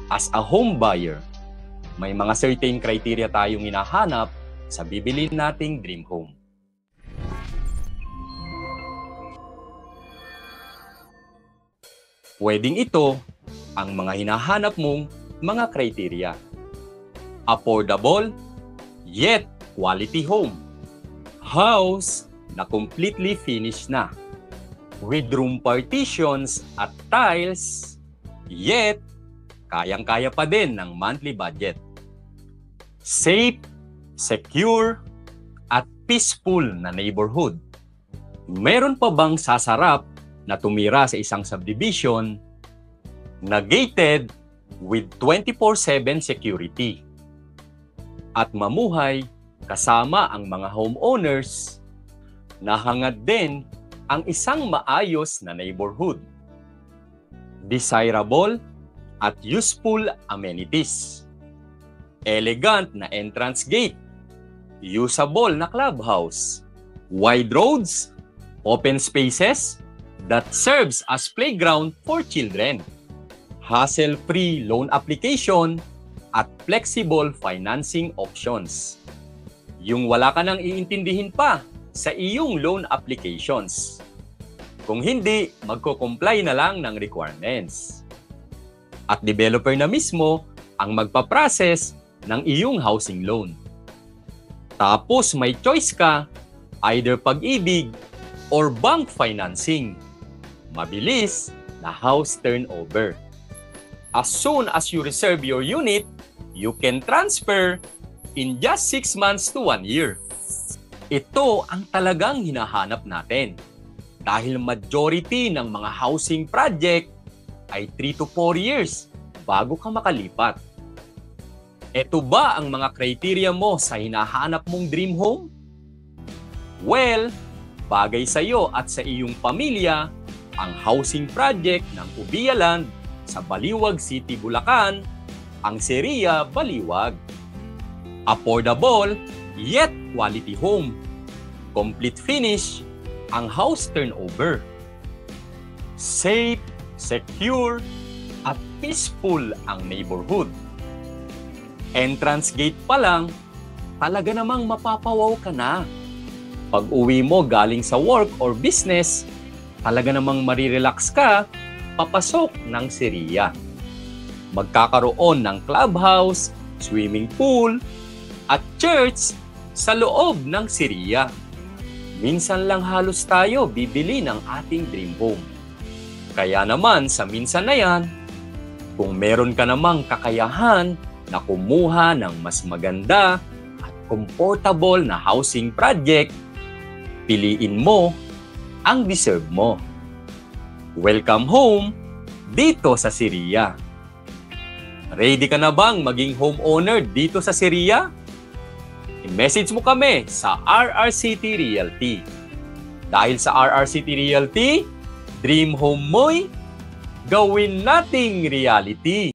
As a home buyer, may mga certain criteria tayong hinahanap sa bibili nating dream home. Pwedeng ito ang mga hinahanap mong mga criteria. Affordable, yet quality home. House na completely finished na. With room partitions at tiles, yet kayang-kaya pa din ng monthly budget. Safe, secure, at peaceful na neighborhood. Meron pa bang sasarap na tumira sa isang subdivision na gated with 24/7 security at mamuhay kasama ang mga homeowners na hangad din ang isang maayos na neighborhood. Desirable at useful amenities. Elegant na entrance gate. Usable na clubhouse. Wide roads, open spaces that serves as playground for children. Hassle-free loan application at flexible financing options. Yung wala ka nang iintindihin pa sa iyong loan applications. Kung hindi, magko-comply na lang ng requirements. At developer na mismo ang magpaprocess ng iyong housing loan. Tapos may choice ka, either Pag-ibig or bank financing. Mabilis na house turnover. As soon as you reserve your unit, you can transfer in just 6 months to 1 year. Ito ang talagang hinahanap natin dahil majority ng mga housing project ay 3 to 4 years bago ka makalipat. Ito ba ang mga criteria mo sa hinahanap mong dream home? Well, bagay sa iyo at sa iyong pamilya ang housing project ng Ubia Land sa Baliwag City, Bulacan, ang Seria Baliwag. Affordable yet quality home. Complete finish ang house turnover. Safe, secure, at peaceful ang neighborhood. Entrance gate pa lang, talaga namang mapapawaw ka na. Pag uwi mo galing sa work or business, talaga namang marirelax ka, papasok ng Seria. Magkakaroon ng clubhouse, swimming pool, at church sa loob ng Seria. Minsan lang halos tayo bibili ng ating dream home. Kaya naman sa minsan na yan, kung meron ka namang kakayahan na kumuha ng mas maganda at comfortable na housing project, piliin mo ang deserve mo. Welcome home dito sa Seria. Ready ka na bang maging homeowner dito sa Seria? I-message mo kami sa RRCT Realty. Dahil sa RRCT Realty, dream home mo'y gawin nating reality.